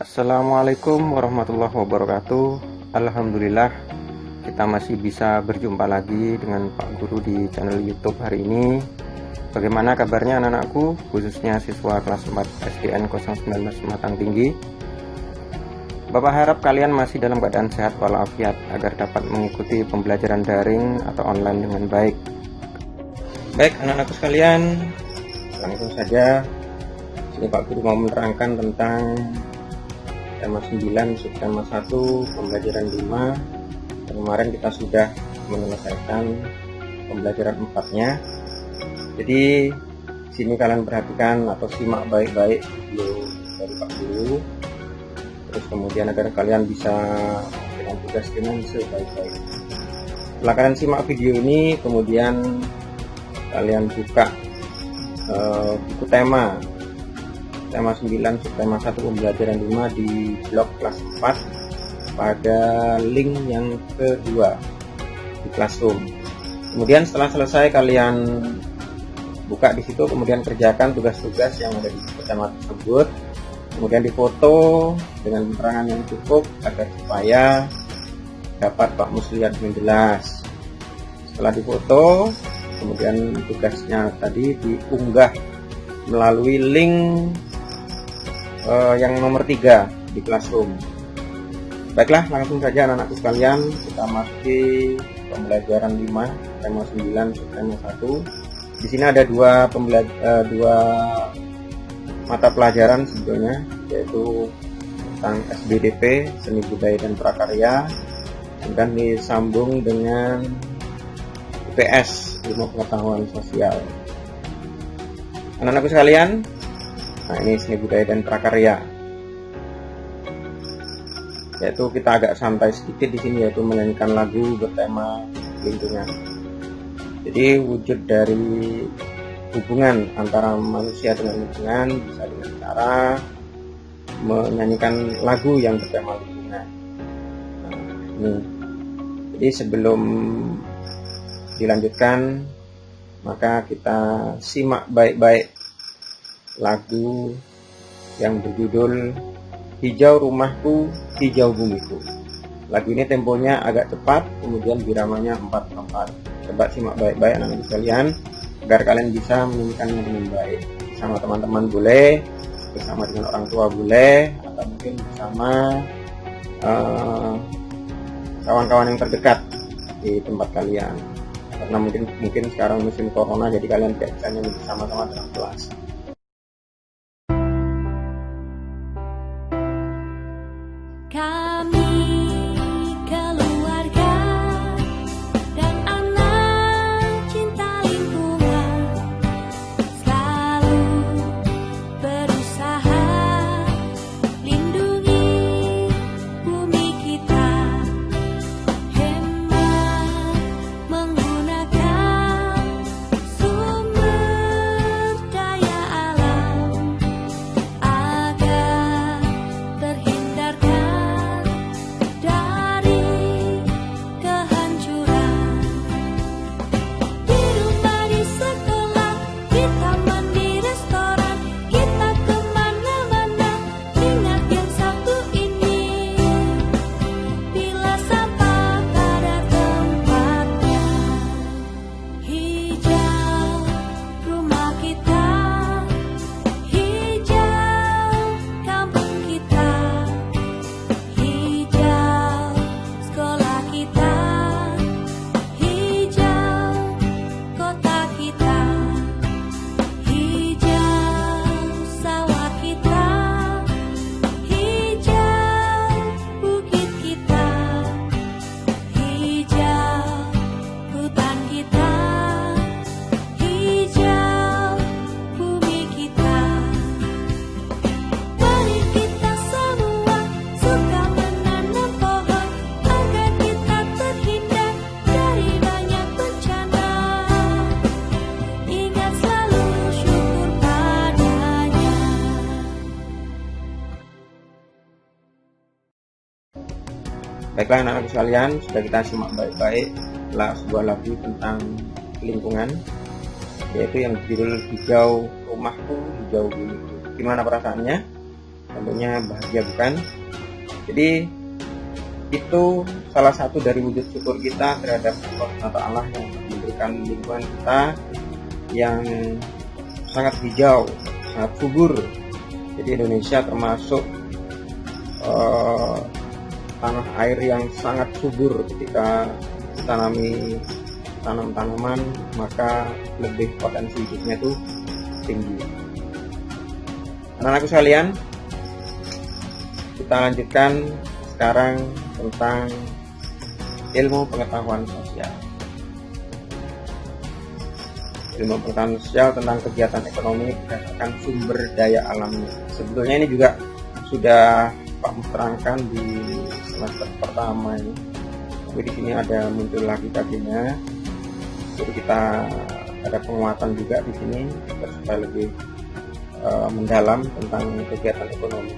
Assalamualaikum warahmatullahi wabarakatuh. Alhamdulillah kita masih bisa berjumpa lagi dengan Pak Guru di channel YouTube hari ini. Bagaimana kabarnya anak-anakku, khususnya siswa kelas 4 SDN 019 Sematang Tinggi? Bapak harap kalian masih dalam keadaan sehat walafiat agar dapat mengikuti pembelajaran daring atau online dengan baik. Baik anak-anakku sekalian, langsung saja sini Pak Guru mau menerangkan tentang tema 9 subtema 1 pembelajaran 5. Kemarin kita sudah menyelesaikan pembelajaran 4-nya. Jadi sini kalian perhatikan atau simak baik-baik video dari Pak Guru, terus kemudian agar kalian bisa dengan tugas dengan sebaik-baik. Setelah kalian simak video ini, kemudian kalian buka buku tema 9 subtema 1 pembelajaran 5 di blog kelas 4 pada link yang kedua di Classroom. Kemudian setelah selesai kalian buka di situ, kemudian kerjakan tugas-tugas yang ada di tema tersebut, kemudian difoto dengan penerangan yang cukup agar supaya dapat Pak Mus lihat dengan jelas. Setelah difoto, kemudian tugasnya tadi diunggah melalui link yang nomor 3 di Classroom. Baiklah, langsung saja anak-anakku sekalian, kita masuki pembelajaran 5 tema 9 subtema 1. Di sini ada dua mata pelajaran sebetulnya, yaitu tentang SBDP, seni budaya dan prakarya, dan disambung dengan IPS, ilmu pengetahuan sosial. Anak-anakku sekalian, nah ini seni budaya dan prakarya, yaitu kita agak santai sedikit di sini, yaitu menyanyikan lagu bertema lingkungan. Jadi wujud dari hubungan antara manusia dengan lingkungan bisa dengan cara menyanyikan lagu yang bertema lingkungan. Nah, ini. Jadi sebelum dilanjutkan, maka kita simak baik-baik lagu yang berjudul Hijau Rumahku, Hijau Bumiku. Lagu ini temponya agak cepat, kemudian biramanya 4/4. Coba simak baik-baik anak-anak sekalian agar kalian bisa menyanyikannya dengan baik. Bersama teman-teman boleh, bersama dengan orang tua boleh, atau mungkin bersama kawan-kawan yang terdekat di tempat kalian. Karena mungkin sekarang musim corona, jadi kalian tidak bisa nyanyi bersama-sama dalam kelas. Kami keluarga dan anak cinta lingkungan selalu berusaha lindungi bumi kita, hemat menggunakan sumber daya alam agar terhindarkan dari kehancuran. Di rumah, di sekolah, di taman, di restoran, kita kemana-mana, ingat yang satu ini: pilah sampah pada tempatnya. Hijau rumah kita, hijau kampung kita, hijau sekolah kita, hijau kota kita, hijau sawah kita, hijau bukit kita, hijau hutan kita, hijau bumi kita. Mari kita semua suka menanam pohon agar kita terhindar dari banyak bencana. Ingat selalu syukur padanya. Baiklah anak-anak sekalian, sudah kita simak baik-baik sebuah lagu tentang lingkungan, yaitu yang berjudul Hijau Rumahku, Hijau Bumiku. Gimana perasaannya? tentunya bahagia, bukan? Jadi itu salah satu dari wujud syukur kita terhadap Allah yang memberikan lingkungan kita yang sangat hijau, sangat subur. Jadi Indonesia termasuk tanah air yang sangat subur. Ketika ditanami tanam-tanaman, maka lebih potensi hidupnya itu tinggi. Anak-anakku sekalian, kita lanjutkan sekarang tentang ilmu pengetahuan sosial. Ilmu pengetahuan sosial tentang kegiatan ekonomi berdasarkan sumber daya alamnya. Sebetulnya ini juga sudah Pak Mus terangkan di semester pertama ini, tapi di sini ada muncul lagi kajiannya. Jadi kita ada penguatan juga di sini supaya lebih mendalam tentang kegiatan ekonomi.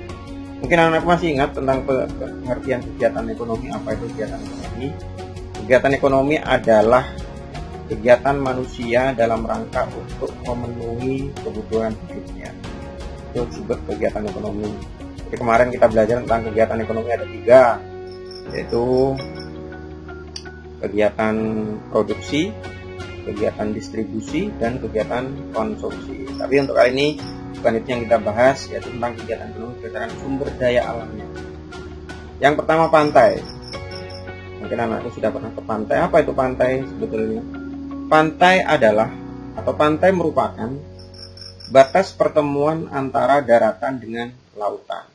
Mungkin anak-anak masih ingat tentang pengertian kegiatan ekonomi. Apa itu kegiatan ekonomi? Kegiatan ekonomi adalah kegiatan manusia dalam rangka untuk memenuhi kebutuhan hidupnya. Itu disebut kegiatan ekonomi. Jadi kemarin kita belajar tentang kegiatan ekonomi ada 3, yaitu kegiatan produksi, kegiatan distribusi, dan kegiatan konsumsi. Tapi untuk kali ini bukan itu yang kita bahas, yaitu tentang kegiatan ekonomi berdasarkan sumber daya alamnya. Yang pertama, pantai. Mungkin anakku sudah pernah ke pantai. Apa itu pantai sebetulnya? Pantai adalah, atau pantai merupakan batas pertemuan antara daratan dengan lautan.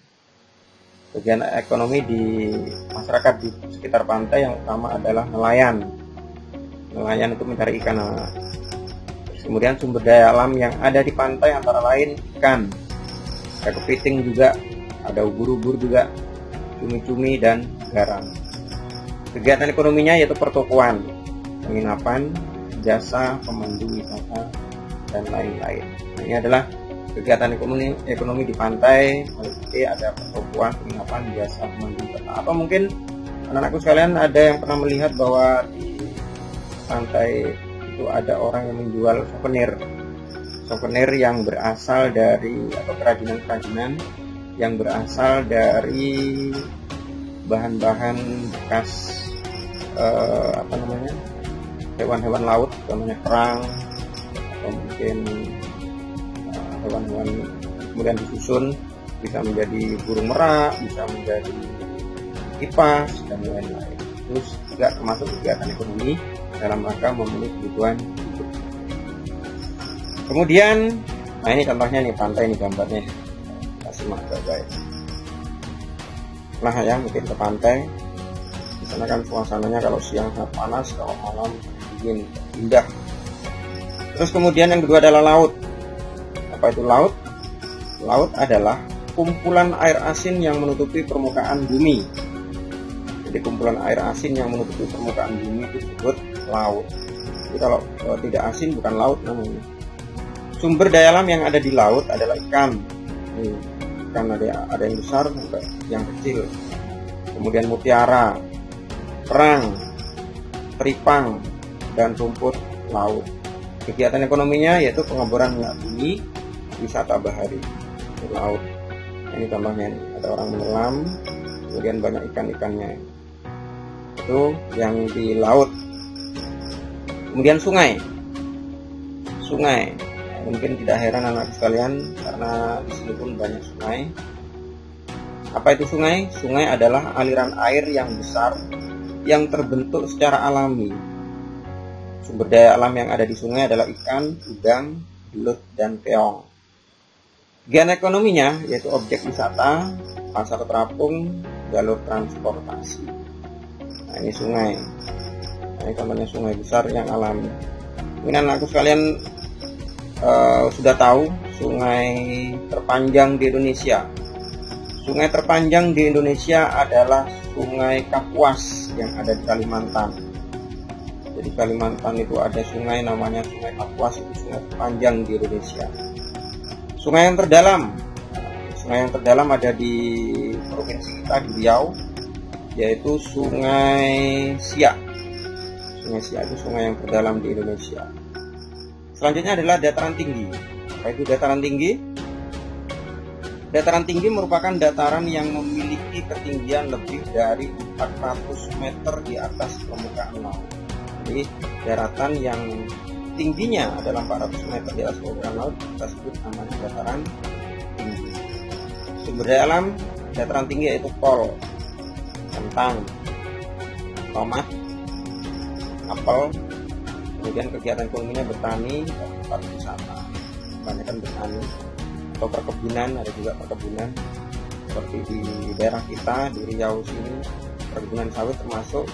Kegiatan ekonomi di masyarakat di sekitar pantai yang utama adalah nelayan. Nelayan itu mencari ikan. Kemudian sumber daya alam yang ada di pantai antara lain ikan, ada kepiting juga, ada ubur-ubur juga, cumi-cumi, dan garam. Kegiatan ekonominya yaitu pertokoan, penginapan, jasa, pemandu wisata, dan lain-lain. Nah, ini adalah kegiatan ekonomi di pantai. Seperti ada pertokoan, penginapan, jasa, pemandu wisata. Atau mungkin anak-anakku sekalian ada yang pernah melihat bahwa di pantai itu ada orang yang menjual souvenir yang berasal dari, atau kerajinan-kerajinan yang berasal dari bahan-bahan bekas hewan-hewan laut, contohnya kerang, atau mungkin hewan-hewan kemudian disusun bisa menjadi burung merak, bisa menjadi kipas, dan lain-lain. Terus juga termasuk kegiatan ekonomi dalam rangka memenuhi kebutuhan hidup. Kemudian, nah ini contohnya nih, pantai ini gambarnya, kasih baik. Nah ya, mungkin ke pantai. Di sana kan suasananya kalau siang sangat panas, kalau malam dingin, indah. Terus kemudian yang kedua adalah laut. Apa itu laut? Laut adalah kumpulan air asin yang menutupi permukaan bumi. Jadi kumpulan air asin yang menutupi permukaan bumi itu disebut laut. Jadi kalau tidak asin bukan laut namanya. Sumber daya alam yang ada di laut adalah ikan. Ikan ada yang besar sampai yang kecil. Kemudian mutiara, kerang, teripang, dan rumput laut. Kegiatan ekonominya yaitu pengeboran minyak bumi, wisata bahari di laut. Ini contohnya nih, ada orang menyelam, kemudian banyak ikan-ikannya. Itu yang di laut. Kemudian sungai. Mungkin tidak heran anak sekalian karena di sini pun banyak sungai. Apa itu sungai? Sungai adalah aliran air yang besar yang terbentuk secara alami. Sumber daya alam yang ada di sungai adalah ikan, udang, belut, dan keong. Kegiatan ekonominya yaitu objek wisata, pasar terapung, jalur transportasi. Nah ini sungai. Nah ini contohnya sungai besar yang alami. Mungkin anakku sekalian sudah tahu sungai terpanjang di Indonesia. Sungai terpanjang di Indonesia adalah Sungai Kapuas yang ada di Kalimantan. Jadi Kalimantan itu ada sungai namanya Sungai Kapuas, itu sungai terpanjang di Indonesia. Sungai yang terdalam ada di provinsi kita di Riau, yaitu Sungai Siak. Sungai Siak itu sungai yang terdalam di Indonesia. Selanjutnya adalah dataran tinggi. Apa itu dataran tinggi? Dataran tinggi merupakan dataran yang memiliki ketinggian lebih dari 400 meter di atas permukaan laut. Jadi daratan yang tingginya adalah 400 meter di atas permukaan laut kita sebut namanya dataran tinggi. Sumber daya alam dataran tinggi yaitu kol, kentang, tomat, apel. Kemudian kegiatan ekonominya bertani dan tempat wisata, kebanyakan bertani atau perkebunan, ada juga perkebunan seperti di daerah kita di Riau sini, perkebunan sawit termasuk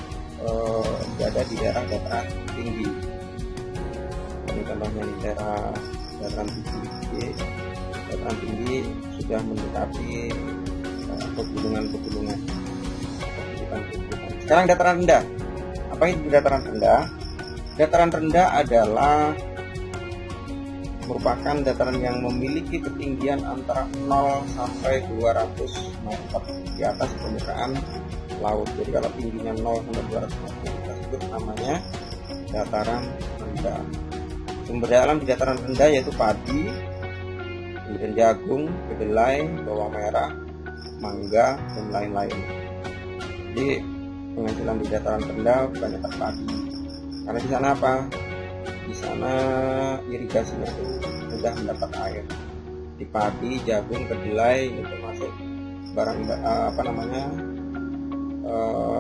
berada di daerah dataran tinggi. Ini contohnya di daerah dataran tinggi. Dataran tinggi sudah mendekati pegunungan. Sekarang dataran rendah. Apa itu dataran rendah? Dataran rendah adalah merupakan dataran yang memiliki ketinggian antara 0 sampai 200 meter di atas permukaan laut. Jadi kalau tingginya 0 sampai 200 meter kita sebut namanya dataran rendah. Sumber daya alam di dataran rendah yaitu padi, kemudian jagung, kedelai, bawang merah, mangga, dan lain-lain. Jadi penghasilan di dataran rendah banyak padi. Karena di sana apa? Di sana irigasinya itu mudah mendapat air. Di padi, jagung, kedelai itu termasuk barang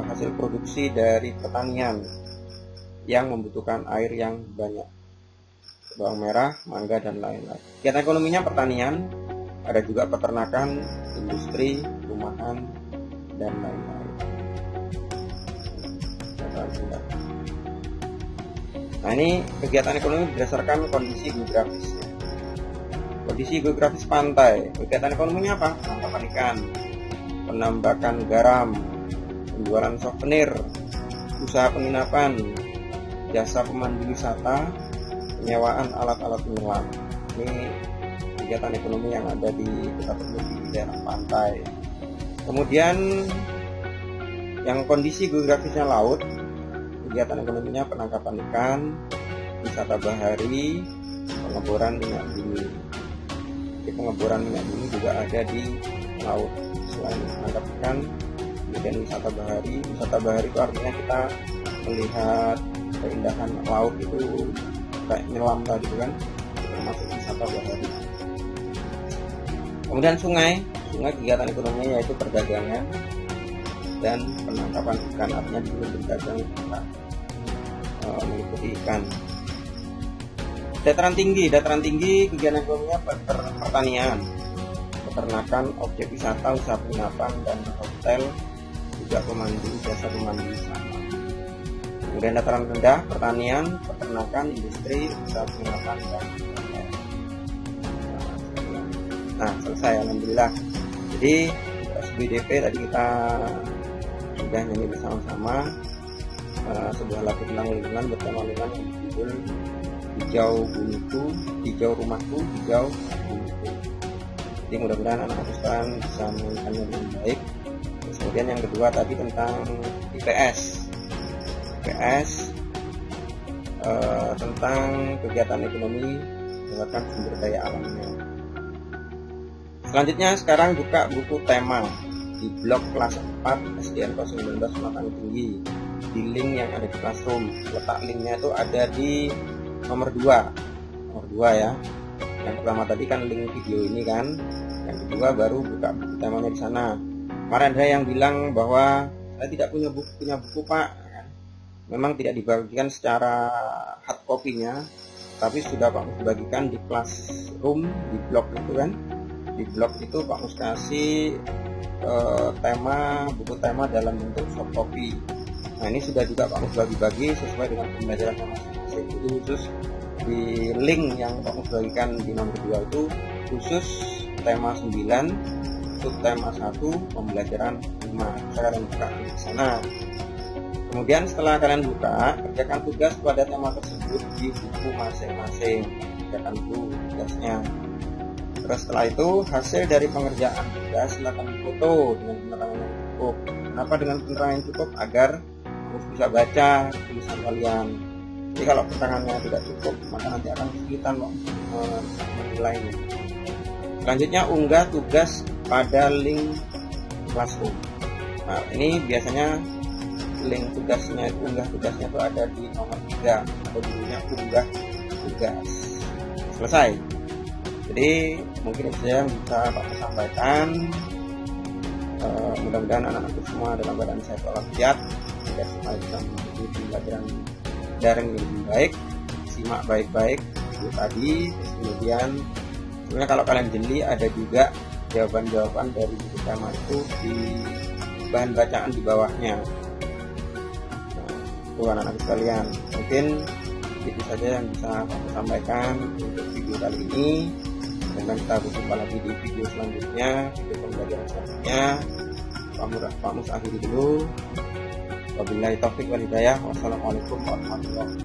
hasil produksi dari pertanian yang membutuhkan air yang banyak. Bawang merah, mangga, dan lain-lain. Kegiatan ekonominya pertanian, ada juga peternakan, industri, rumahan, dan lain-lain. Nah, ini kegiatan ekonomi berdasarkan kondisi geografisnya. Kondisi geografis pantai, kegiatan ekonominya apa? Penangkapan ikan, penambakan garam, penjualan souvenir, usaha penginapan, jasa pemandu wisata, penyewaan alat-alat menyelam. Ini kegiatan ekonomi yang ada di kita temui di daerah pantai. Kemudian yang kondisi geografisnya laut, kegiatan ekonominya penangkapan ikan, wisata bahari, pengeboran minyak bumi. Jadi pengeboran minyak bumi juga ada di laut. Selain menangkap ikan, kemudian wisata bahari. Wisata bahari itu artinya kita melihat keindahan laut itu kayak nyelam tadi kan, termasuk wisata bahari. Kemudian sungai kegiatan ekonominya yaitu perdagangan dan penangkapan ikan, artinya juga berdagang ikan, meliputi ikan. Dataran tinggi kegiatan ekonominya pertanian, peternakan, objek wisata, usaha penginapan, dan hotel, juga jasa pemandu wisata. Kemudian dataran rendah pertanian, peternakan, industri, usaha penginapan, dan hotel. Nah, selesai, alhamdulillah. Jadi SBDP tadi kita sudah nyanyi bersama-sama sebuah lagu tentang lingkungan bertema lingkungan yang berjudul Hijau Bumiku, Hijau Rumahku, Hijau Bumiku. Jadi mudah-mudahan anak-anak sekarang bisa menyanyikannya dengan baik. Terus kemudian yang kedua tadi tentang IPS tentang kegiatan ekonomi berdasarkan sumber daya alamnya. Selanjutnya sekarang buka buku tema di blog kelas 4 SDN 019 Sematang Tinggi, di link yang ada di Classroom. Letak linknya itu ada di nomor 2 ya. Yang pertama tadi kan link video ini kan, yang kedua baru buka buku temanya di sana. Kemarin ada yang bilang bahwa saya tidak punya buku Pak. Memang tidak dibagikan secara hard copy-nya, tapi sudah Pak Mus bagikan di Classroom, di blog itu kan. Di blog itu Pak Mus kasih buku tema dalam bentuk soft copy. Nah, ini sudah juga Pak Mus bagi-bagi sesuai dengan pembelajaran masing-masing. Itu khusus di link yang Pak Mus bagikan di nomor 2 itu khusus tema 9, subtema 1, pembelajaran 5. Saya akan buka di sana. Kemudian setelah kalian buka, kerjakan tugas pada tema tersebut di buku masing-masing. Kerjakan dulu tugasnya. Terus setelah itu hasil dari pengerjaan tugas silakan foto dengan penerangan yang cukup. Kenapa dengan penerangan yang cukup? Agar harus bisa baca tulisan kalian. Jadi kalau penerangannya tidak cukup, maka nanti akan kesulitan menilainya. Selanjutnya unggah tugas pada link Classroom. Nah, ini biasanya link tugasnya, unggah tugasnya itu ada di nomor 3 atau judulnya unggah tugas. Selesai. Jadi mungkin itu yang bisa Pak sampaikan. Mudah-mudahan anak-anak semua dalam keadaan sehat walafiat, agar semua bisa mengikuti pembelajaran daring yang lebih baik. Simak baik-baik itu tadi. Terus kemudian sebenarnya kalau kalian jeli ada juga jawaban-jawaban dari buku tema itu di bahan bacaan di bawahnya. Nah, itu anak-anak sekalian, mungkin itu saja yang bisa aku sampaikan untuk video kali ini. Dan kita berjumpa lagi di video selanjutnya, video pembelajaran selanjutnya. Pak Mus akhiri dulu. Wabillahi taufiq wal hidayah. Wassalamualaikum warahmatullahi wabarakatuh.